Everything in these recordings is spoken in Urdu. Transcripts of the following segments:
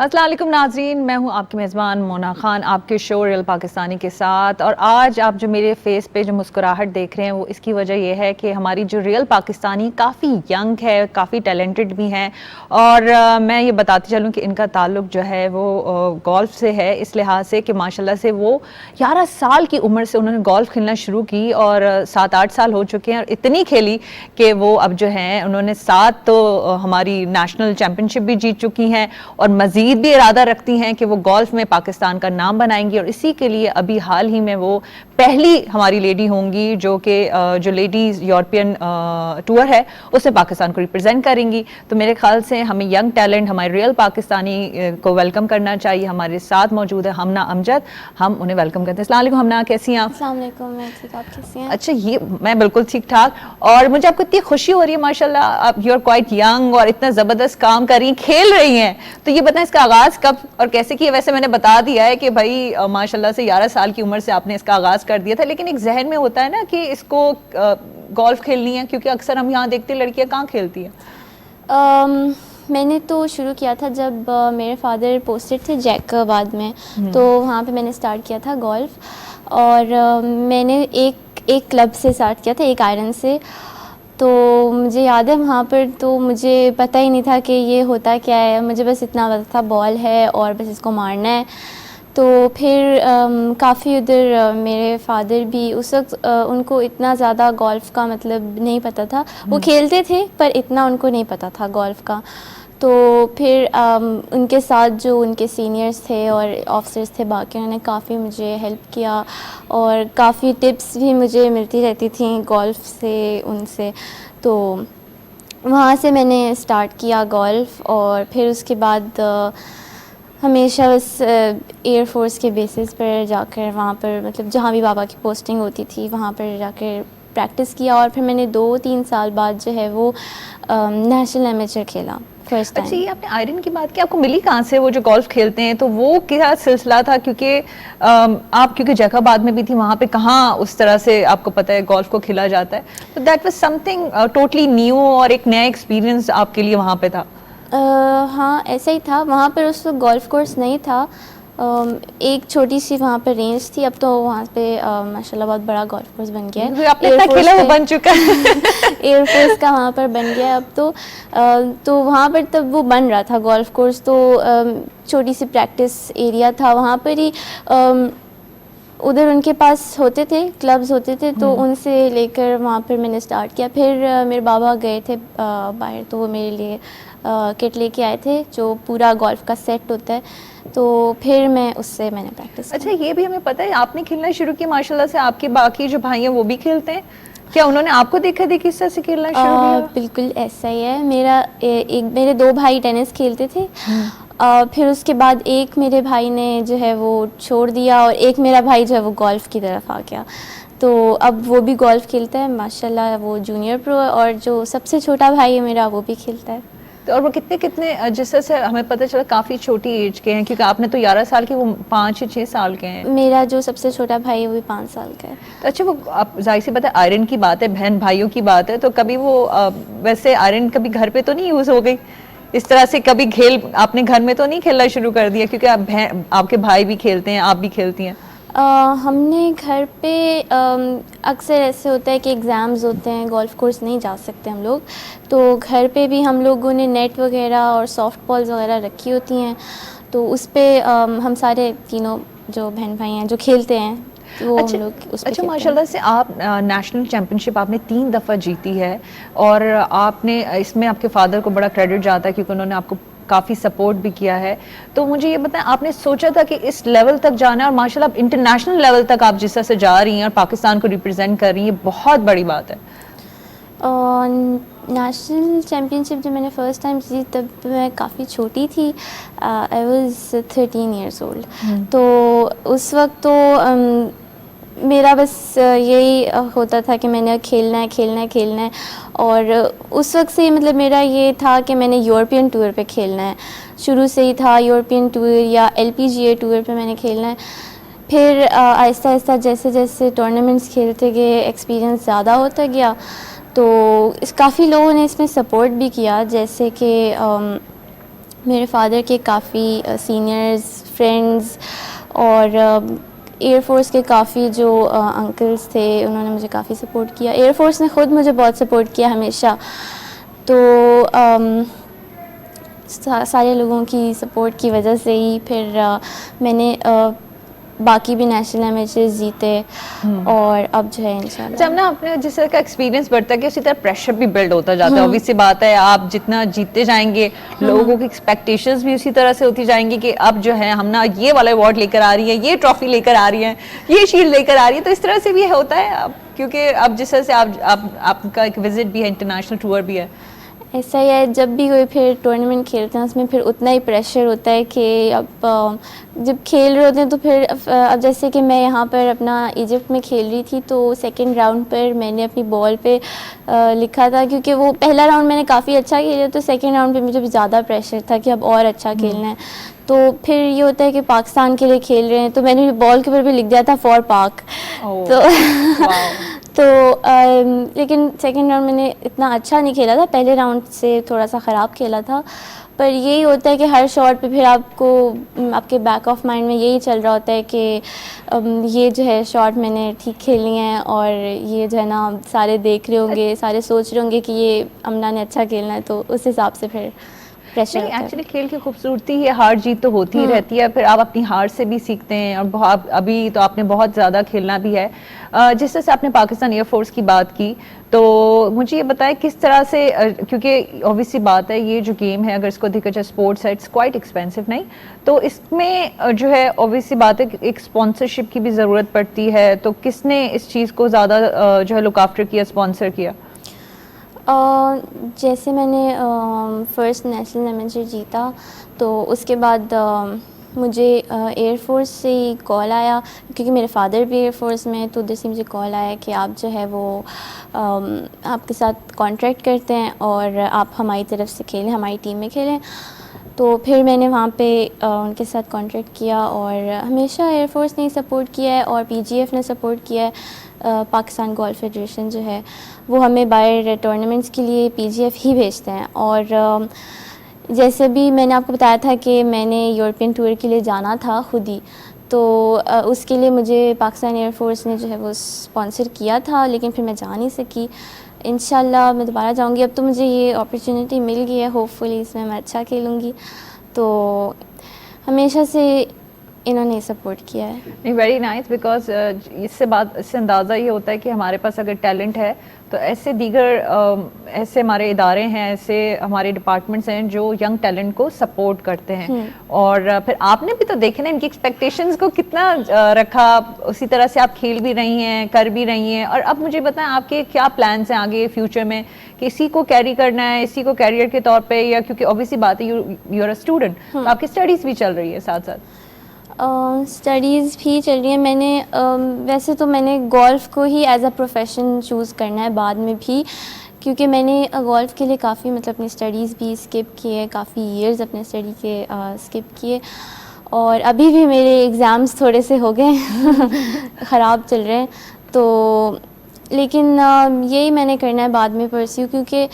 السلام علیکم ناظرین، میں ہوں آپ کی میزبان مونا خان آپ کے شو ریئل پاکستانی کے ساتھ. اور آج آپ جو میرے فیس پہ جو مسکراہٹ دیکھ رہے ہیں وہ اس کی وجہ یہ ہے کہ ہماری جو ریئل پاکستانی کافی ینگ ہے، کافی ٹیلنٹڈ بھی ہیں. اور میں یہ بتاتی چلوں کہ ان کا تعلق جو ہے وہ گولف سے ہے، اس لحاظ سے کہ ماشاءاللہ سے وہ 11 سال کی عمر سے انہوں نے گولف کھیلنا شروع کی اور 7-8 سال ہو چکے ہیں، اور اتنی کھیلی کہ وہ اب جو ہیں انہوں نے 7 تو ہماری نیشنل چیمپئن شپ بھی جیت چکی ہیں، اور مزید بھی ارادہ رکھتی ہیں کہ وہ گولف میں پاکستان کا نام بنائیں گی. اور اسی کے لیے ابھی حال ہی میں وہ پہلی ہماری لیڈی ہوں گی جو کہ جو لیڈیز یورپین ٹور ہے اس میں پاکستان کو ریپرزینٹ کریں گی. تو میرے خیال سے ہمیں ینگ ٹیلنٹ ہمارے ریئل پاکستانی کو ویلکم کرنا چاہیے. ہمارے ساتھ موجود ہے ہمنا امجد، ہم انہیں ویلکم کرتے ہیں. السلام علیکم ہمنا، کیسی ہیں آپ؟ السلام علیکم، میں ٹھیک، آپ کیسی ہیں؟ اچھا، یہ میں بالکل ٹھیک ٹھاک، اور مجھے آپ کو اتنی خوشی ہو رہی ہے ماشاءاللہ، آپ یو آر کوائٹ ینگ اور اتنا زبردست کام کر رہی ہیں، کھیل رہی ہیں. تو یہ بتائیں اس کا آغاز کب اور کیسے کیا؟ ویسے میں نے بتا دیا ہے کہ بھائی ماشاءاللہ سے 11 سال کی عمر سے آپ نے اس کا آغاز کر دیا تھا، لیکن ایک ذہن میں ہوتا ہے نا کہ اس کو گولف کھیلنی ہے، کیونکہ اکثر ہم یہاں دیکھتے لڑکیاں کہاں کھیلتی ہیں. میں نے تو شروع کیا تھا جب میرے فادر پوسٹڈ تھے جیک آباد میں، تو وہاں پہ میں نے اسٹارٹ کیا تھا گولف. اور میں نے ایک کلب سے اسٹارٹ کیا تھا، ایک آئرن سے. تو مجھے یاد ہے وہاں پر تو مجھے پتہ ہی نہیں تھا کہ یہ ہوتا کیا ہے، مجھے بس اتنا پتہ تھا بال ہے اور بس اس کو مارنا ہے. تو پھر کافی ادھر میرے فادر بھی اس وقت ان کو اتنا زیادہ گولف کا مطلب نہیں پتہ تھا، وہ کھیلتے تھے پر اتنا ان کو نہیں پتہ تھا گولف کا. تو پھر ان کے ساتھ جو ان کے سینئرز تھے اور آفیسرز تھے باقی، انہوں نے کافی مجھے ہیلپ کیا اور کافی ٹپس بھی مجھے ملتی رہتی تھیں گولف سے ان سے. تو وہاں سے میں نے اسٹارٹ کیا گولف، اور پھر اس کے بعد ہمیشہ بس ایئر فورس کے بیسس پر جا کر وہاں پر مطلب جہاں بھی بابا کی پوسٹنگ ہوتی تھی وہاں پر جا کر پریکٹس کیا. اور پھر میں نے 2-3 سال بعد جو ہے وہ نیشنل ایمیچر کھیلا فرسٹ ٹائم. اچھا، یہ آپ نے آئرن کی بات کی، آپ کو ملی کہاں سے وہ جو گولف کھیلتے ہیں؟ تو وہ کیا سلسلہ تھا؟ کیونکہ آپ کیونکہ جیک آباد میں بھی تھی، وہاں پہ کہاں اس طرح سے آپ کو پتہ ہے گولف کو کھیلا جاتا ہے. تو that was some thing totally new اور ایک نیا ایکسپیرینس آپ کے لیے وہاں پہ تھا. ہاں ایسا ہی تھا. وہاں پر اس وقت گولف کورس نہیں تھا، ایک چھوٹی سی وہاں پہ رینج تھی. اب تو وہاں پہ ماشاءاللہ بہت بڑا گولف کورس بن گیا ہے، آپ نے اتنا کھیلا وہ بن چکا ہے ایئر فورس کا وہاں پر بن گیا ہے اب تو وہاں پر تب وہ بن رہا تھا گولف کورس. تو چھوٹی سی پریکٹس ایریا تھا وہاں پر ہی. ادھر ان کے پاس ہوتے تھے، کلبز ہوتے تھے، تو ان سے لے کر وہاں پر میں نے اسٹارٹ کیا. پھر میرے بابا گئے تھے باہر، تو وہ میرے لیے کٹ لے کے آئے تھے جو پورا گولف کا سیٹ ہوتا ہے. تو پھر میں اس سے میں نے پریکٹس کی. اچھا، یہ بھی ہمیں پتہ ہے آپ نے کھیلنا شروع کیا ماشاءاللہ سے، آپ کے باقی جو بھائی ہیں وہ بھی کھیلتے ہیں کیا؟ انہوں نے آپ کو دیکھا دیکھی اس طرح سے کھیلنا شروع کیا؟ بالکل ایسا ہی ہے. میرے 2 بھائی ٹینس کھیلتے تھے، پھر اس کے بعد ایک میرے بھائی نے جو ہے وہ چھوڑ دیا، اور ایک میرا بھائی جو ہے وہ گولف کی طرف آ گیا. تو اب وہ بھی گولف کھیلتا ہے ماشاءاللہ، وہ جونیئر پرو ہے. اور جو سب سے چھوٹا بھائی ہے میرا وہ بھی کھیلتا ہے. تو اور وہ کتنے جس طرح سے ہمیں پتہ چلا کافی چھوٹی ایج کے ہیں، کیونکہ آپ نے تو 11 سال کے، وہ 5-6 سال کے ہیں. میرا جو سب سے چھوٹا بھائی ہے وہ بھی 5 سال کا ہے. تو اچھا، وہ آپ ظاہر سی بات ہے آئرن کی بات ہے، بہن بھائیوں کی بات ہے، تو کبھی وہ ویسے آئرن کبھی گھر پہ تو نہیں یوز ہو گئی اس طرح سے؟ کبھی آپ نے گھر میں تو نہیں کھیلنا شروع کر دیا؟ کیونکہ آپ کے بھائی بھی کھیلتے ہیں، آپ بھی کھیلتی ہیں. ہم نے گھر پہ اکثر ایسے ہوتا ہے کہ ایگزامز ہوتے ہیں، گولف کورس نہیں جا سکتے ہم لوگ، تو گھر پہ بھی ہم لوگوں نے نیٹ وغیرہ اور سافٹ بالز وغیرہ رکھی ہوتی ہیں. تو اس پہ ہم سارے تینوں جو بہن بھائی ہیں جو کھیلتے ہیں وہ ہم لوگ اس پہ اچھا کھیلتے ہیں. ماشاءاللہ سے آپ نیشنل چیمپئن شپ آپ نے 3 دفعہ جیتی ہے، اور آپ نے اس میں آپ کے فادر کو بڑا کریڈٹ جاتا ہے کیونکہ انہوں نے آپ کو کافی سپورٹ بھی کیا ہے. تو مجھے یہ بتائیں، آپ نے سوچا تھا کہ اس لیول تک جانا ہے؟ اور ماشاءاللہ اب انٹرنیشنل لیول تک آپ جس طرح سے جا رہی ہیں اور پاکستان کو ریپرزینٹ کر رہی ہیں، یہ بہت بڑی بات ہے. نیشنل چیمپئن شپ جب میں نے فرسٹ ٹائم جیتی تب میں کافی چھوٹی تھی، آئی واز 13 ایئرس اولڈ. تو اس وقت تو میرا بس یہی ہوتا تھا کہ میں نے کھیلنا ہے کھیلنا ہے کھیلنا ہے. اور اس وقت سے مطلب میرا یہ تھا کہ میں نے یورپین ٹور پہ کھیلنا ہے، شروع سے ہی تھا یورپین ٹور یا LPGA ٹور پہ میں نے کھیلنا ہے. پھر آہستہ آہستہ جیسے جیسے ٹورنامنٹس کھیلتے گئے ایکسپیرینس زیادہ ہوتا گیا، تو کافی لوگوں نے اس میں سپورٹ بھی کیا. جیسے کہ میرے فادر کے کافی سینئرز فرینڈز اور ایئر فورس کے کافی جو انکلس تھے انہوں نے مجھے کافی سپورٹ کیا. ایئر فورس نے خود مجھے بہت سپورٹ کیا ہمیشہ. تو سارے لوگوں کی سپورٹ کی وجہ سے ہی پھر میں نے باقی بھی نیشنل امیچز جیتے اور اب جو ہے انشاءاللہ جب نا اپنے جس طرح کا ایکسپیرینس بڑھتا ہے کہ اسی طرح پریشر بھی بلڈ ہوتا جاتا ہے. اوبویس سی بات ہے آپ جتنا جیتتے جائیں گے لوگوں کی ایکسپیکٹیشنز بھی اسی طرح سے ہوتی جائیں گی کہ اب جو ہے ہم نا یہ والا ایوارڈ لے کر آ رہی ہیں, یہ ٹرافی لے کر آ رہی ہیں, یہ شیلڈ لے کر آ رہی ہے. تو اس طرح سے بھی ہوتا ہے اب کیونکہ اب جس طرح سے آپ کا ایک وزٹ بھی ہے, انٹرنیشنل ٹور بھی ہے. ایسا ہی ہے, جب بھی کوئی پھر ٹورنامنٹ کھیلتے ہیں اس میں پھر اتنا ہی پریشر ہوتا ہے کہ اب جب کھیل رہے ہوتے ہیں تو پھر اب جیسے کہ میں یہاں پر اپنا ایجپٹ میں کھیل رہی تھی تو سیکنڈ راؤنڈ پر میں نے اپنی بال پہ لکھا تھا, کیونکہ وہ پہلا راؤنڈ میں نے کافی اچھا کھیلا تو سیکنڈ راؤنڈ پہ مجھے بھی زیادہ پریشر تھا کہ اب اور اچھا کھیلنا ہے. تو پھر یہ ہوتا ہے کہ پاکستان کے لیے کھیل رہے ہیں تو میں نے بال کے اوپر بھی لکھ دیا تھا فار پاک. تو لیکن سیکنڈ راؤنڈ میں نے اتنا اچھا نہیں کھیلا تھا, پہلے راؤنڈ سے تھوڑا سا خراب کھیلا تھا. پر یہی ہوتا ہے کہ ہر شاٹ پہ پھر آپ کو آپ کے بیک آف مائنڈ میں یہی چل رہا ہوتا ہے کہ یہ جو ہے شاٹ میں نے ٹھیک کھیلی ہیں اور یہ جو ہے نا سارے دیکھ رہے ہوں گے, سارے سوچ رہے ہوں گے کہ یہ امنا نے اچھا کھیلنا ہے. تو اس حساب سے پھر پریشر نہیں, ایکچولی کھیل کی خوبصورتی ہے, ہار جیت تو ہوتی ہی رہتی ہے. پھر آپ اپنی ہار سے بھی سیکھتے ہیں اور ابھی تو آپ نے بہت زیادہ کھیلنا بھی ہے. جس طرح سے آپ نے پاکستان ایئر فورس کی بات کی تو مجھے یہ بتائیں کس طرح سے, کیونکہ obvious سی بات ہے یہ جو گیم ہے اگر اس کو دیکھا جائے اسپورٹس ہے اٹس کوائٹ ایکسپینسو نہیں, تو اس میں جو ہے obvious سی بات ہے کہ ایک اسپانسرشپ کی بھی ضرورت پڑتی ہے. تو کس نے اس چیز کو زیادہ جو ہے لک آفٹر کیا, اسپانسر کیا؟ جیسے میں نے فرسٹ نیشنل امیچر جیتا تو اس کے بعد مجھے ایئر فورس سے ہی کال آیا, کیونکہ میرے فادر بھی ایئر فورس میں ہیں, تو ادھر سے مجھے کال آیا کہ آپ جو ہے وہ آپ کے ساتھ کانٹریکٹ کرتے ہیں اور آپ ہماری طرف سے کھیلیں, ہماری ٹیم میں کھیلیں. تو پھر میں نے وہاں پہ ان کے ساتھ کانٹریکٹ کیا اور ہمیشہ ایئر فورس نے سپورٹ کیا ہے اور پی جی ایف نے سپورٹ کیا ہے. پاکستان گولف فیڈریشن جو ہے وہ ہمیں باہر ٹورنامنٹس کے لیے پی جی ایف ہی بھیجتے ہیں. اور جیسے بھی میں نے آپ کو بتایا تھا کہ میں نے یورپین ٹور کے لیے جانا تھا خود ہی, تو اس کے لیے مجھے پاکستان ایئر فورس نے جو ہے وہ اسپانسر کیا تھا, لیکن پھر میں جا نہیں سکی. انشاءاللہ میں دوبارہ جاؤں گی. اب تو مجھے یہ اپرچونیٹی مل گئی ہے, ہوپ فلی اس میں اچھا کھیلوں گی. تو ہمیشہ سے انہوں نے سپورٹ کیا ہے. نہیں, ویری نائس, بیکاز اس سے اندازہ یہ ہوتا ہے کہ ہمارے پاس اگر ٹیلنٹ ہے تو ایسے دیگر ایسے ہمارے ادارے ہیں, ایسے ہمارے ڈپارٹمنٹس ہیں جو ینگ ٹیلنٹ کو سپورٹ کرتے ہیں. اور پھر آپ نے بھی تو دیکھا نا ان کی ایکسپیکٹیشنز کو کتنا رکھا, اسی طرح سے آپ کھیل بھی رہی ہیں, کر بھی رہی ہیں. اور اب مجھے بتائیں آپ کے کیا پلانس ہیں آگے فیوچر میں, کہ اسی کو کیری کرنا ہے, اسی کو کیریئر کے طور پہ, یا کیونکہ obviously بات ہے یو آر اے اسٹوڈنٹ تو آپ کی اسٹڈیز بھی چل رہی ہے ساتھ ساتھ؟ اسٹڈیز بھی چل رہی ہیں. میں نے ویسے تو میں نے گولف کو ہی ایز اے پروفیشن چوز کرنا ہے بعد میں بھی, کیونکہ میں نے گولف کے لیے کافی مطلب اپنی اسٹڈیز بھی اسکپ کیے ہیں, کافی ایئرز اپنے اسٹڈی کے اسکپ کیے, اور ابھی بھی میرے ایگزامس تھوڑے سے ہو گئے خراب چل رہے ہیں. تو لیکن یہی میں نے کرنا ہے بعد میں پرسیو, کیونکہ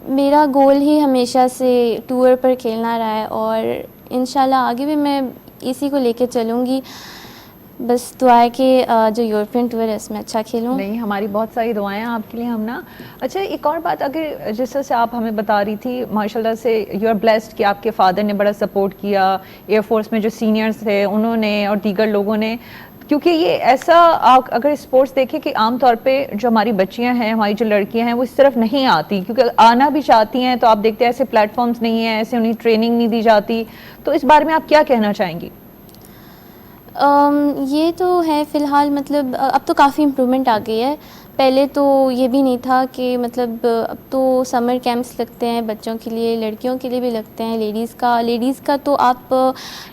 میرا گول ہی ہمیشہ سے ٹور پر کھیلنا رہا ہے اور انشاءاللہ آگے بھی میں اسی کو لے کے چلوں گی. بس دعا ہے کہ جو یورپین ٹور ہے اس میں اچھا کھیلوں. نہیں, ہماری بہت ساری دعائیں ہیں آپ کے لیے ہم نا. اچھا, ایک اور بات, اگر جس طرح سے آپ ہمیں بتا رہی تھی ماشاءاللہ سے یو آر بلیسڈ کہ آپ کے فادر نے بڑا سپورٹ کیا, ایئر فورس میں جو سینئرز تھے انہوں نے اور دیگر لوگوں نے, کیونکہ یہ ایسا اگر اسپورٹس دیکھیں کہ عام طور پہ جو ہماری بچیاں ہیں, ہماری جو لڑکیاں ہیں وہ اس طرف نہیں آتی, کیونکہ آنا بھی چاہتی ہیں تو آپ دیکھتے ہیں ایسے پلیٹ فارمز نہیں ہیں, ایسے انہیں ٹریننگ نہیں دی جاتی. تو اس بارے میں آپ کیا کہنا چاہیں گی؟ یہ تو ہے فی الحال, مطلب اب تو کافی امپرومنٹ آ گئی ہے. پہلے تو یہ بھی نہیں تھا کہ مطلب اب تو سمر کیمپس لگتے ہیں بچوں کے لیے, لڑکیوں کے لیے بھی لگتے ہیں. لیڈیز کا تو آپ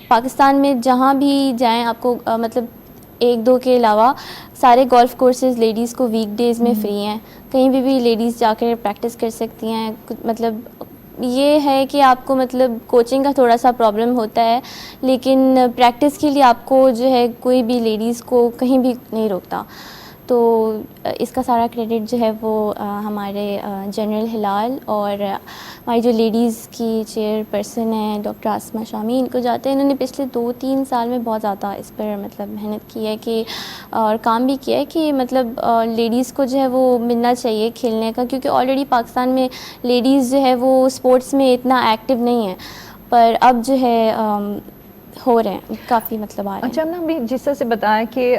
پاکستان میں جہاں بھی جائیں آپ کو مطلب ایک دو کے علاوہ سارے گولف کورسز لیڈیز کو ویک ڈیز میں فری ہیں, کہیں بھی لیڈیز جا کر پریکٹس کر سکتی ہیں. مطلب یہ ہے کہ آپ کو مطلب کوچنگ کا تھوڑا سا پرابلم ہوتا ہے, لیکن پریکٹس کے لیے آپ کو جو ہے کوئی بھی لیڈیز کو کہیں بھی نہیں روکتا. تو اس کا سارا کریڈٹ جو ہے وہ ہمارے جنرل ہلال اور ہماری جو لیڈیز کی چیئر پرسن ہیں ڈاکٹر آسمہ شامی ان کو جاتے ہیں. انہوں نے پچھلے 2-3 سال میں بہت زیادہ اس پر مطلب محنت کی ہے کہ اور کام بھی کیا ہے کہ مطلب لیڈیز کو جو ہے وہ ملنا چاہیے کھیلنے کا, کیونکہ آلریڈی پاکستان میں لیڈیز جو ہے وہ اسپورٹس میں اتنا ایکٹیو نہیں ہے, پر اب جو ہے ہو رہے ہیں کافی مطلب آ رہے ہیں. اچھا ہم نے ابھی جس طرح سے بتایا کہ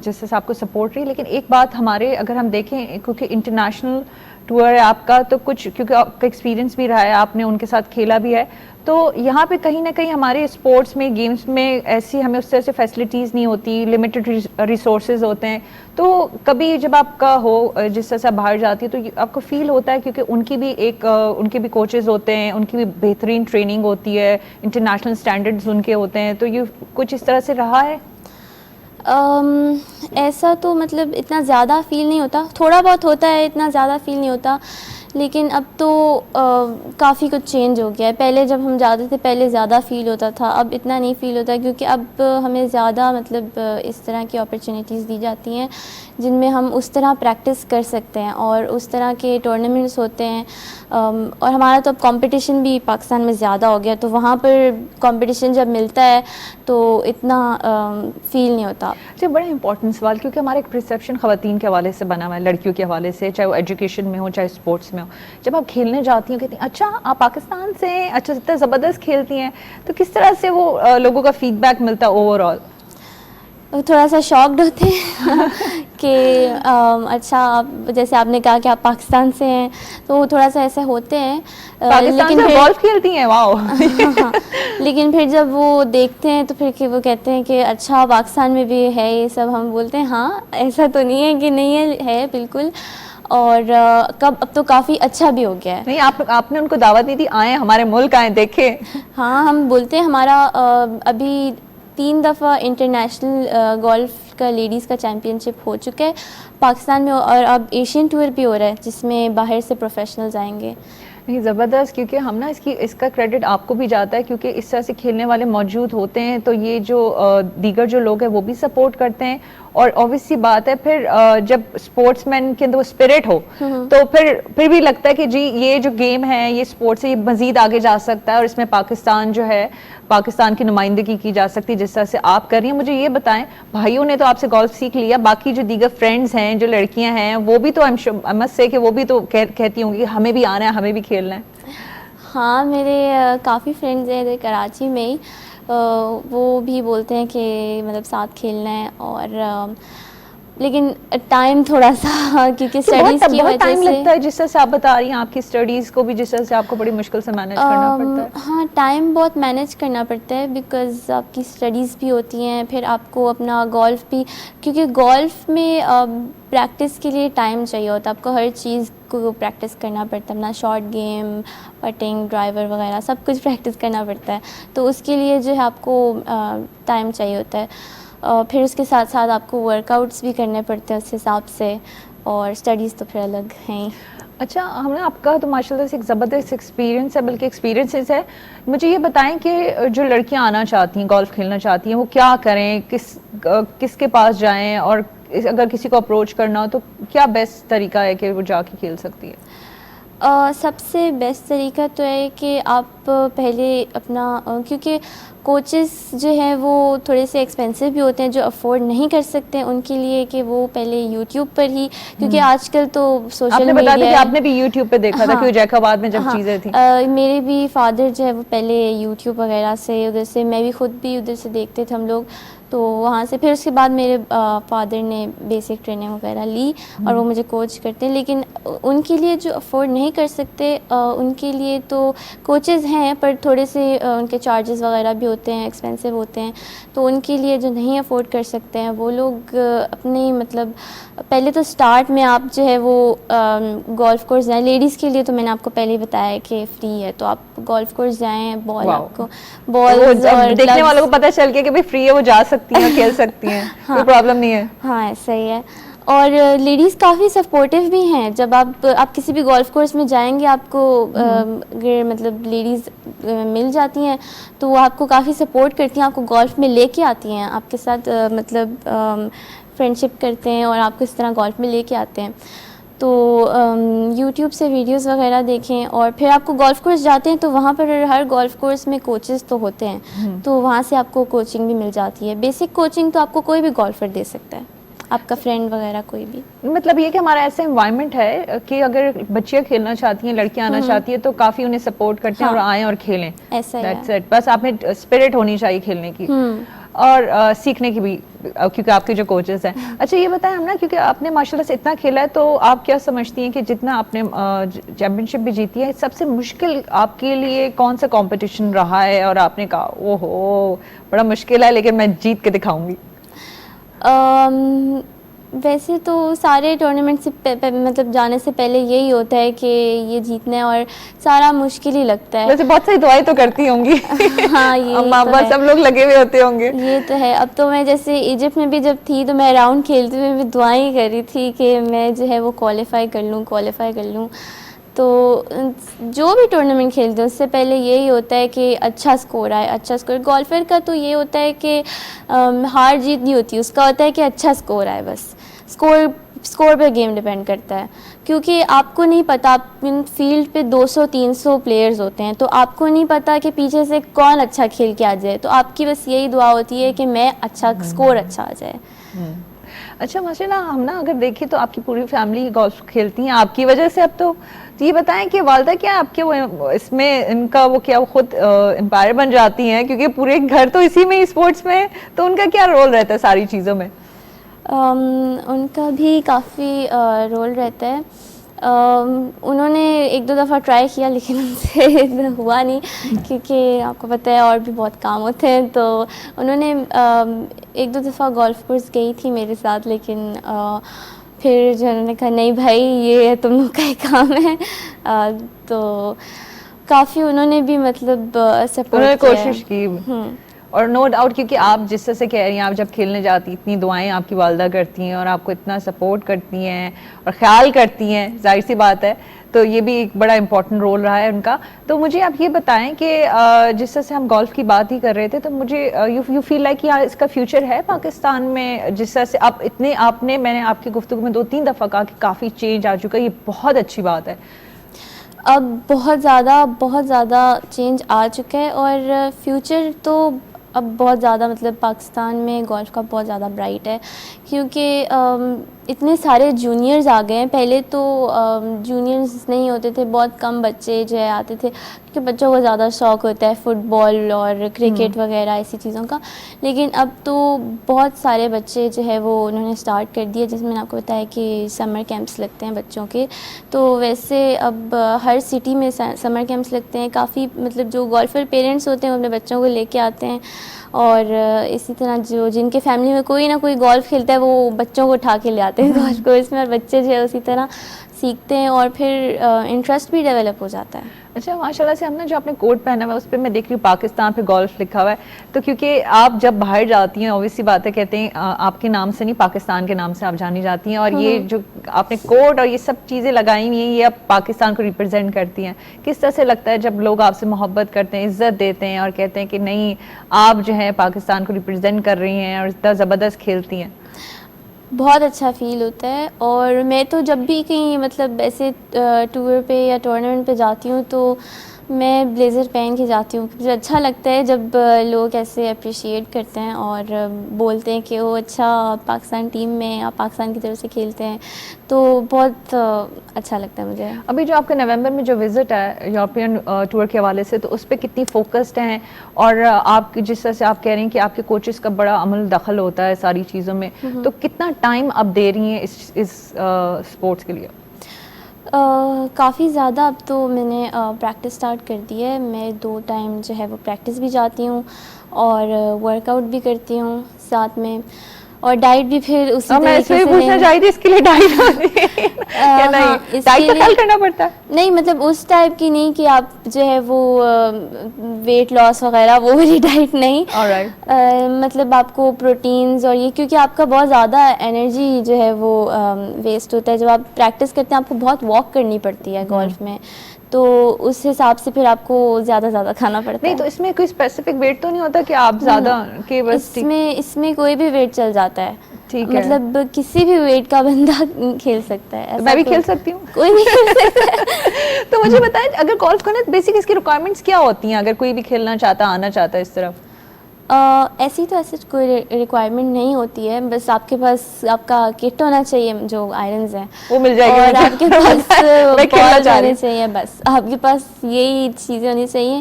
جس طرح سے آپ کو سپورٹ رہی, لیکن ایک بات ہمارے اگر ہم دیکھیں کیونکہ انٹرنیشنل ٹور ہے آپ کا, تو کچھ کیونکہ آپ کا ایکسپیرینس بھی رہا ہے, آپ نے ان کے ساتھ کھیلا بھی ہے, تو یہاں پہ کہیں نہ کہیں ہمارے اسپورٹس میں گیمز میں ایسی ہمیں اس طرح سے فیسلٹیز نہیں ہوتی, لمیٹڈ ریسورسز ہوتے ہیں. تو کبھی جب آپ کا ہو جس طرح سے آپ باہر جاتی ہے تو آپ کو فیل ہوتا ہے کیونکہ ان کی بھی کوچز ہوتے ہیں, ان کی بھی بہترین ٹریننگ ہوتی ہے, انٹرنیشنل اسٹینڈرڈز ان کے ہوتے ہیں, تو یہ کچھ اس طرح سے رہا ہے؟ ایسا تو مطلب اتنا زیادہ فیل نہیں ہوتا, تھوڑا بہت ہوتا ہے, اتنا زیادہ فیل نہیں ہوتا, لیکن اب تو کافی کچھ چینج ہو گیا ہے. پہلے جب ہم جاتے تھے پہلے زیادہ فیل ہوتا تھا, اب اتنا نہیں فیل ہوتا, کیونکہ اب ہمیں زیادہ مطلب اس طرح کی اپرچونیٹیز دی جاتی ہیں جن میں ہم اس طرح پریکٹس کر سکتے ہیں, اور اس طرح کے ٹورنامنٹس ہوتے ہیں. اور ہمارا تو اب کمپٹیشن بھی پاکستان میں زیادہ ہو گیا, تو وہاں پر کمپٹیشن جب ملتا ہے تو اتنا فیل نہیں ہوتا. اچھا, بڑا امپورٹنٹ سوال, کیونکہ ہمارا ایک پرسیپشن خواتین کے حوالے سے بنا ہوا ہے, لڑکیوں کے حوالے سے, چاہے وہ ایجوکیشن میں ہو چاہے اسپورٹس میں ہو. جب آپ کھیلنے جاتی ہیں کہتی ہیں اچھا آپ پاکستان سے ہیں, اچھا اتنا زبردست کھیلتی ہیں, تو کس طرح سے وہ لوگوں کا فیڈ بیک ملتا ہے اوور آل؟ تھوڑا سا شاکڈ ہوتے ہیں کہ اچھا آپ جیسے آپ نے کہا کہ آپ پاکستان سے ہیں, تو وہ تھوڑا سا ایسے ہوتے ہیں. پاکستان سے گولف کھیلتی ہیں, واو. لیکن پھر جب وہ دیکھتے ہیں تو پھر وہ کہتے ہیں کہ اچھا پاکستان میں بھی ہے یہ سب. ہم بولتے ہیں ہاں ایسا تو نہیں ہے کہ نہیں ہے بالکل, اور اب تو کافی اچھا بھی ہو گیا ہے. نہیں, آپ نے ان کو دعوت دی تھی آئیں ہمارے ملک آئیں دیکھیں؟ ہاں ہم بولتے ہیں, ہمارا ابھی 3 دفعہ انٹرنیشنل گولف کا لیڈیز کا چیمپئن شپ ہو چکا ہے پاکستان میں, اور اب ایشین ٹور بھی ہو رہا ہے جس میں باہر سے پروفیشنلز آئیں گے. نہیں زبردست, کیونکہ ہم نا اس کا کریڈٹ آپ کو بھی جاتا ہے, کیونکہ اس طرح سے کھیلنے والے موجود ہوتے ہیں تو یہ جو دیگر جو لوگ ہیں وہ بھی سپورٹ کرتے ہیں. اور obvious سی بات ہے پھر جب اسپورٹس مین کے اندر وہ اسپرٹ ہو تو پھر بھی لگتا ہے کہ جی یہ جو گیم ہے یہ اسپورٹس ہے یہ مزید آگے جا سکتا ہے, اور اس میں پاکستان جو ہے پاکستان کی نمائندگی کی جا سکتی ہے جس طرح سے آپ کر رہی ہیں. مجھے یہ بتائیں, بھائیوں نے تو آپ سے گولف سیکھ لیا, باقی جو دیگر فرینڈز ہیں جو لڑکیاں ہیں وہ بھی تو I must say کہ وہ بھی تو کہتی ہوں گی کہ ہمیں بھی آنا ہے, ہمیں بھی کھیلنا ہے. ہاں میرے کافی فرینڈز ہیں ادھر کراچی میں ہی, وہ بھی بولتے ہیں کہ مطلب ساتھ کھیلنا ہے, اور لیکن ٹائم تھوڑا سا کیونکہ اسٹڈیز کی بہت وجہ ٹائم سے لگتا ہے جس طرح سے آپ بتا رہی ہیں, آپ کی اسٹڈیز کو بھی جس طرح سے آپ کو بڑی مشکل سے مینیج کرنا پڑتا ہے. ہاں ٹائم بہت مینیج کرنا پڑتا ہے, بیکاز آپ کی اسٹڈیز بھی ہوتی ہیں, پھر آپ کو اپنا گولف بھی, کیونکہ گولف میں پریکٹس کے لیے ٹائم چاہیے ہوتا ہے, آپ کو ہر چیز کو پریکٹس کرنا پڑتا ہے, اپنا شارٹ گیم, پٹنگ, ڈرائیور وغیرہ سب کچھ پریکٹس کرنا پڑتا ہے, تو اس کے لیے جو ہے آپ کو ٹائم چاہیے ہوتا ہے. پھر اس کے ساتھ ساتھ آپ کو ورک آؤٹس بھی کرنے پڑتے ہیں اس حساب سے, اور اسٹڈیز تو پھر الگ ہیں. اچھا, ہم نے آپ کا تو ماشاء اللہ سے ایک زبردست ایکسپیرینس ہے, بلکہ ایکسپیرینسز ہے. مجھے یہ بتائیں کہ جو لڑکیاں آنا چاہتی ہیں, گولف کھیلنا چاہتی ہیں, وہ کیا کریں, کس کے پاس جائیں, اور اگر کسی کو اپروچ کرنا ہو تو کیا بیسٹ طریقہ ہے کہ وہ جا کے کھیل سکتی ہے؟ سب سے بیسٹ طریقہ تو ہے کہ آپ پہلے اپنا, کیونکہ کوچز جو ہیں وہ تھوڑے سے ایکسپینسو بھی ہوتے ہیں, جو افورڈ نہیں کر سکتے ان کے لیے کہ وہ پہلے یوٹیوب پر ہی, کیونکہ آج کل تو سوشل میڈیا, آپ نے بتا دیا کہ آپ نے بھی یوٹیوب پہ دیکھا تھا کہ جیک آباد میں جب چیزیں تھیں. میرے بھی فادر جو ہے وہ پہلے یوٹیوب وغیرہ سے ادھر سے, میں بھی خود بھی ادھر سے دیکھتے تھے ہم لوگ, تو وہاں سے پھر اس کے بعد میرے فادر نے بیسک ٹریننگ وغیرہ لی اور وہ مجھے کوچ کرتے ہیں. لیکن ان کے لیے جو افورڈ نہیں کر سکتے ان کے لیے تو کوچز ہیں, پر تھوڑے سے ان کے چارجز وغیرہ بھی ہوتے ہیں, ایکسپینسو ہوتے ہیں, تو ان کے لیے جو نہیں افورڈ کر سکتے ہیں وہ لوگ اپنی مطلب پہلے تو اسٹارٹ میں آپ جو ہے وہ گولف کورس جائیں. لیڈیز کے لیے تو میں نے آپ کو پہلے ہی بتایا کہ فری ہے, تو آپ گولف کورس جائیں, بال آپ کو بالز اور دیکھنے والوں کو پتہ چل گیا کہ بھائی فری ہے, وہ جا سکتی ہیں, کھیل سکتی ہیں, کوئی پرابلم نہیں ہے. ہاں صحیح ہے. اور لیڈیز کافی سپورٹیو بھی ہیں, جب آپ کسی بھی گولف کورس میں جائیں گے آپ کو اگر مطلب لیڈیز مل جاتی ہیں تو وہ آپ کو کافی سپورٹ کرتی ہیں, آپ کو گولف میں لے کے آتی ہیں, آپ کے ساتھ مطلب فرینڈشپ کرتے ہیں اور آپ کو اس طرح گولف میں لے کے آتے ہیں. تو یوٹیوب سے ویڈیوز وغیرہ دیکھیں, اور پھر آپ کو گولف کورس جاتے ہیں تو وہاں پر ہر گولف کورس میں کوچز تو ہوتے ہیں, تو وہاں سے آپ کو کوچنگ بھی مل جاتی ہے. بیسک کوچنگ تو آپ کو کوئی بھی گولفر دے سکتا ہے, آپ کا فرینڈ وغیرہ کوئی بھی. مطلب یہ کہ ہمارا ایسا انوائرمنٹ ہے کہ اگر بچیاں کھیلنا چاہتی ہیں, لڑکیاں آنا چاہتی ہیں, تو کافی انہیں سپورٹ کرتے ہیں اور آئیں اور کھیلیں. ایسا ہی ہے. بس آپ میں اسپرٹ ہونی چاہیے کھیلنے کی اور سیکھنے کی بھی, کیونکہ آپ کے جو کوچز ہیں. اچھا یہ بتائیں ہم نا, کیونکہ آپ نے ماشاء اللہ سے اتنا کھیلا ہے, تو آپ کیا سمجھتی ہیں کہ جتنا آپ نے چیمپئن شپ بھی جیتی ہے, سب سے مشکل آپ کے لیے کون سا کمپٹیشن رہا ہے اور آپ نے کہا او ہو بڑا مشکل ہے لیکن میں جیت کے دکھاؤں گی؟ ویسے تو سارے ٹورنامنٹ سے مطلب جانے سے پہلے یہی ہوتا ہے کہ یہ جیتنا ہے, اور سارا مشکل ہی لگتا ہے. ویسے بہت ساری دعائیں تو کرتی ہوں گی. ہاں یہ ماں باپ سب لوگ لگے ہوئے ہوتے ہوں گے. یہ تو ہے. اب تو میں جیسے ایجپٹ میں بھی جب تھی تو میں راؤنڈ کھیلتے ہوئے بھی دعائیں کر رہی تھی کہ میں جو ہے وہ کوالیفائی کر لوں. تو جو بھی ٹورنامنٹ کھیلتے ہیں اس سے پہلے یہی ہوتا ہے کہ اچھا اسکور آئے, اچھا اسکور. گولفر کا تو یہ ہوتا ہے کہ ہار جیت نہیں ہوتی, اس کا ہوتا ہے کہ اچھا اسکور آئے. بس اسکور پہ گیم ڈپینڈ کرتا ہے, کیونکہ آپ کو نہیں پتہ, آپ فیلڈ پہ 200-300 پلیئرز ہوتے ہیں, تو آپ کو نہیں پتہ کہ پیچھے سے کون اچھا کھیل کے آ جائے. تو آپ کی بس یہی دعا ہوتی ہے کہ میں اچھا اسکور اچھا آ جائے. اچھا ماشاء اللہ, ہم نا اگر دیکھیں تو آپ کی پوری فیملی گولف کھیلتی ہیں آپ کی وجہ سے. اب تو یہ بتائیں کہ والدہ کیا آپ کے اس میں ان کا وہ کیا خود امپائر بن جاتی ہیں, کیونکہ پورے گھر تو اسی میں اسپورٹس میں, تو ان کا کیا رول رہتا ہے ساری چیزوں میں؟ ان کا بھی کافی رول رہتا ہے. انہوں نے 1-2 دفعہ ٹرائی کیا لیکن ان سے ہوا نہیں, کیونکہ آپ کو پتہ ہے اور بھی بہت کام ہوتے ہیں. تو انہوں نے 1-2 دفعہ گولف کورس گئی تھی میرے ساتھ, لیکن پھر جو انہوں نے کہا نہیں بھائی یہ تم لوگ کا ہی کام ہے. تو کافی انہوں نے بھی مطلب سپورٹ کوشش کی. اور نو ڈاؤٹ, کیونکہ آپ جس طرح سے کہہ رہی ہیں, آپ جب کھیلنے جاتی اتنی دعائیں آپ کی والدہ کرتی ہیں اور آپ کو اتنا سپورٹ کرتی ہیں اور خیال کرتی ہیں, ظاہر سی بات ہے, تو یہ بھی ایک بڑا امپورٹنٹ رول رہا ہے ان کا. تو مجھے آپ یہ بتائیں کہ جس طرح سے ہم گولف کی بات ہی کر رہے تھے, تو مجھے یو فیل لائک اس کا فیوچر ہے پاکستان میں؟ جس طرح سے میں نے آپ کی گفتگو میں 2-3 دفعہ کہا کہ کافی چینج آ چکا ہے, یہ بہت اچھی بات ہے. اب بہت زیادہ چینج آ چکا ہے, اور فیوچر تو اب بہت زیادہ مطلب پاکستان میں گولف کا بہت زیادہ برائٹ ہے, کیونکہ اتنے سارے جونیئرز آ گئے ہیں. پہلے تو جونیئرز نہیں ہوتے تھے, بہت کم بچے جو ہے آتے تھے, کیونکہ بچوں کو زیادہ شوق ہوتا ہے فٹ بال اور کرکٹ وغیرہ ایسی چیزوں کا. لیکن اب تو بہت سارے بچے جو ہے وہ انہوں نے اسٹارٹ کر دیا, جس میں آپ کو بتایا کہ سمر کیمپس لگتے ہیں بچوں کے. تو ویسے اب ہر سٹی میں سمر کیمپس لگتے ہیں. کافی مطلب جو گولفر پیرنٹس ہوتے ہیں وہ اپنے بچوں کو لے کے آتے ہیں, اور اسی طرح جن کے فیملی میں کوئی نہ کوئی گولف کھیلتا ہے وہ بچوں کو اٹھا کے لے آتے ہیں گولف کورس میں, اور بچے جو ہے اسی طرح سیکھتے ہیں اور پھر انٹرسٹ بھی ڈیولپ ہو جاتا ہے. اچھا ماشاء اللہ سے, ہم نے جو آپ نے کوٹ پہنا ہوا ہے اس پہ میں دیکھ رہی ہوں پاکستان پہ گولف لکھا ہوا ہے, تو کیونکہ آپ جب باہر جاتی ہیں اوبویس سی بات ہے, کہتے ہیں آپ کے نام سے نہیں پاکستان کے نام سے آپ جانی جاتی ہیں, اور یہ جو آپ نے کوٹ اور یہ سب چیزیں لگائی ہوئی ہیں یہ اب پاکستان کو ریپرزینٹ کرتی ہیں. کس طرح سے لگتا ہے جب لوگ آپ سے محبت کرتے ہیں, عزت دیتے ہیں اور کہتے ہیں کہ نہیں آپ جو ہے پاکستان کو ریپرزینٹ کر رہی ہیں اور اتنا زبردست کھیلتی ہیں؟ بہت اچھا فیل ہوتا ہے. اور میں تو جب بھی کہیں مطلب ایسے ٹور پہ یا ٹورنامنٹ پہ جاتی ہوں تو میں بلیزر پہن کے جاتی ہوں. مجھے اچھا لگتا ہے جب لوگ ایسے اپریشیٹ کرتے ہیں اور بولتے ہیں کہ وہ اچھا پاکستان ٹیم میں آپ پاکستان کی طرف سے کھیلتے ہیں, تو بہت اچھا لگتا ہے مجھے. ابھی جو آپ کا نومبر میں جو وزٹ ہے یورپین ٹور کے حوالے سے, تو اس پہ کتنی فوکسڈ ہیں, اور آپ جس طرح سے آپ کہہ رہی ہیں کہ آپ کے کوچز کا بڑا عمل دخل ہوتا ہے ساری چیزوں میں, تو کتنا ٹائم آپ دے رہی ہیں اس اسپورٹس کے لیے؟ کافی زیادہ. اب تو میں نے پریکٹس اسٹارٹ کر دی ہے. میں 2 ٹائم جو ہے وہ پریکٹس بھی جاتی ہوں اور ورک آؤٹ بھی کرتی ہوں ساتھ میں, اور ڈائٹ بھی پھر اسی طریقے سے پوچھنا چاہیے تھی اس کے لیے ڈائٹ کا خیال کرنا پڑتا ہے؟ نہیں مطلب اس ٹائپ کی نہیں کہ آپ جو ہے وہ ویٹ لاس وغیرہ وہ والی ڈائٹ نہیں. مطلب آپ کو پروٹینز اور یہ, کیونکہ آپ کا بہت زیادہ انرجی جو ہے وہ ویسٹ ہوتا ہے. جب آپ پریکٹس کرتے ہیں آپ کو بہت واک کرنی پڑتی ہے گولف میں, تو اس حساب سے پھر آپ کو زیادہ کھانا پڑتا ہے. نہیں تو اس میں کوئی اسپیسیفک ویٹ تو نہیں ہوتا کہ آپ زیادہ کہ بس اس میں کوئی بھی ویٹ چل جاتا ہے. ٹھیک ہے. مطلب کسی بھی ویٹ کا بندہ کھیل سکتا ہے. میں بھی کھیل سکتی ہوں, کوئی بھی کھیل سکتا ہے. تو مجھے بتائیں اگر گولف کرنا بیسک اس کی ریکوائرمنٹس کیا ہوتی ہیں اگر کوئی بھی کھیلنا چاہتا آنا چاہتا ہے اس طرف؟ ایسی تو ایسے کوئی ریکوائرمنٹ نہیں ہوتی ہے, بس آپ کے پاس آپ کا کٹ ہونا چاہیے جو آئرنز ہیں وہ مل جائے گی, اور آپ کے پاس بال چاہ ہونی چاہیے, بس آپ کے پاس یہی چیزیں ہونی چاہیے,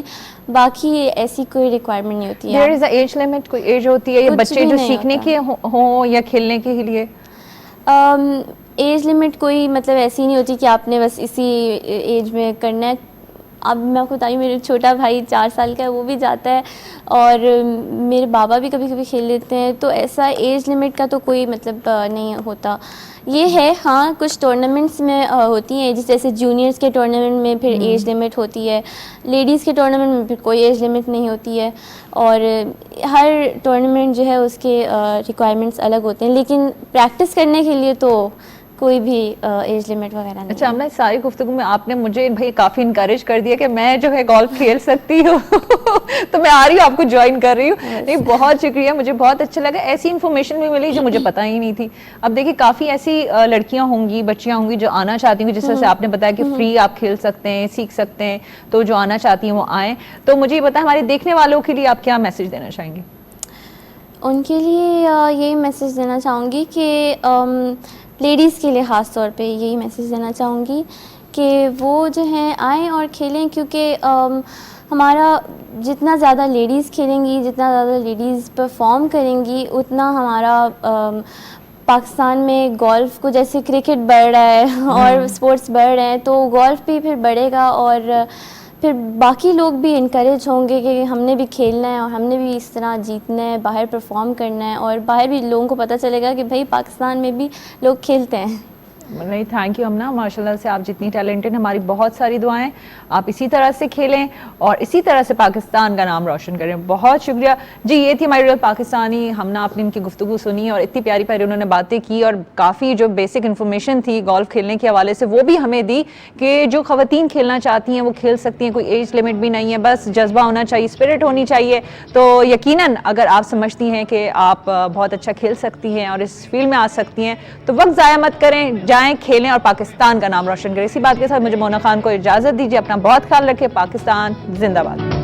باقی ایسی کوئی ریکوائرمنٹ نہیں ہوتی ہے. دیر از اے ایج لمٹ, کوئی ایج ہوتی ہے یا بچے جو سیکھنے کے ہوں یا کھیلنے کے لیے؟ ایج لمٹ کوئی مطلب ایسی نہیں ہوتی کہ آپ نے بس اسی ایج میں کرنا ہے. اب میں آپ کو بتائیے میرا چھوٹا بھائی 4 سال کا ہے, وہ بھی جاتا ہے, اور میرے بابا بھی کبھی کبھی کھیل لیتے ہیں, تو ایسا ایج لمٹ کا تو کوئی مطلب نہیں ہوتا. یہ ہے ہاں کچھ ٹورنامنٹس میں ہوتی ہیں جیسے جونیئرس کے ٹورنامنٹ میں پھر ایج لمٹ ہوتی ہے, لیڈیز کے ٹورنامنٹ میں پھر کوئی ایج لمٹ نہیں ہوتی ہے, اور ہر ٹورنامنٹ جو ہے اس کے ریکوائرمنٹس الگ ہوتے ہیں, لیکن پریکٹس کرنے کے لیے تو کوئی بھی ایج لمٹ وغیرہ نہیں. اچھا ہمیں ساری گفتگو میں آپ نے مجھے بھائی کافی انکریج کر دیا کہ میں جو ہے گولف کھیل سکتی ہوں تو میں آ رہی ہوں آپ کو جوائن کر رہی ہوں. نہیں بہت شکریہ, مجھے بہت اچھا لگا, ایسی انفارمیشن بھی ملی جو مجھے پتہ ہی نہیں تھی. اب دیکھیے کافی ایسی لڑکیاں ہوں گی, بچیاں ہوں گی جو آنا چاہتی ہوں, جس طرح سے آپ نے بتایا کہ فری آپ کھیل سکتے ہیں, سیکھ سکتے ہیں, تو جو آنا چاہتی ہیں وہ آئیں. تو مجھے یہ بتائیں ہمارے دیکھنے والوں کے لیے آپ کیا میسج دینا چاہیں گے؟ ان کے لیے یہی میسج دینا چاہوں گی کہ لیڈیز کے لیے خاص طور پہ یہی میسج دینا چاہوں گی کہ وہ جو ہیں آئیں اور کھیلیں, کیونکہ ہمارا جتنا زیادہ لیڈیز کھیلیں گی, جتنا زیادہ لیڈیز پرفارم کریں گی, اتنا ہمارا پاکستان میں گولف کو جیسے کرکٹ بڑھ رہا ہے اور اسپورٹس بڑھ رہے ہیں, تو گولف بھی پھر بڑھے گا, اور پھر باقی لوگ بھی انکریج ہوں گے کہ ہم نے بھی کھیلنا ہے اور ہم نے بھی اس طرح جیتنا ہے, باہر پرفارم کرنا ہے, اور باہر بھی لوگوں کو پتہ چلے گا کہ بھائی پاکستان میں بھی لوگ کھیلتے ہیں. نہیں تھینک یو امنا, ماشاء اللہ سے آپ جتنی ٹیلنٹڈ, ہماری بہت ساری دعائیں آپ اسی طرح سے کھیلیں اور اسی طرح سے پاکستان کا نام روشن کریں. بہت شکریہ جی. یہ تھی ہماری ریئل پاکستانی ہمنا, آپ نے ان کی گفتگو سنی اور اتنی پیاری پیاری انہوں نے باتیں کی, اور کافی جو بیسک انفارمیشن تھی گولف کھیلنے کے حوالے سے وہ بھی ہمیں دی کہ جو خواتین کھیلنا چاہتی ہیں وہ کھیل سکتی ہیں, کوئی ایج لمٹ بھی نہیں ہے, بس جذبہ ہونا چاہیے, اسپرٹ ہونی چاہیے. تو یقیناً اگر آپ سمجھتی ہیں کہ آپ بہت اچھا کھیل سکتی ہیں اور اس فیلڈ میں آ سکتی ہیں تو وقت ضائع مت کریں, جائیں کھیلیں اور پاکستان کا نام روشن کریں. اسی بات کے ساتھ مجھے مونا خان کو اجازت دیجیے, اپنا بہت خیال رکھیں. پاکستان زندہ باد.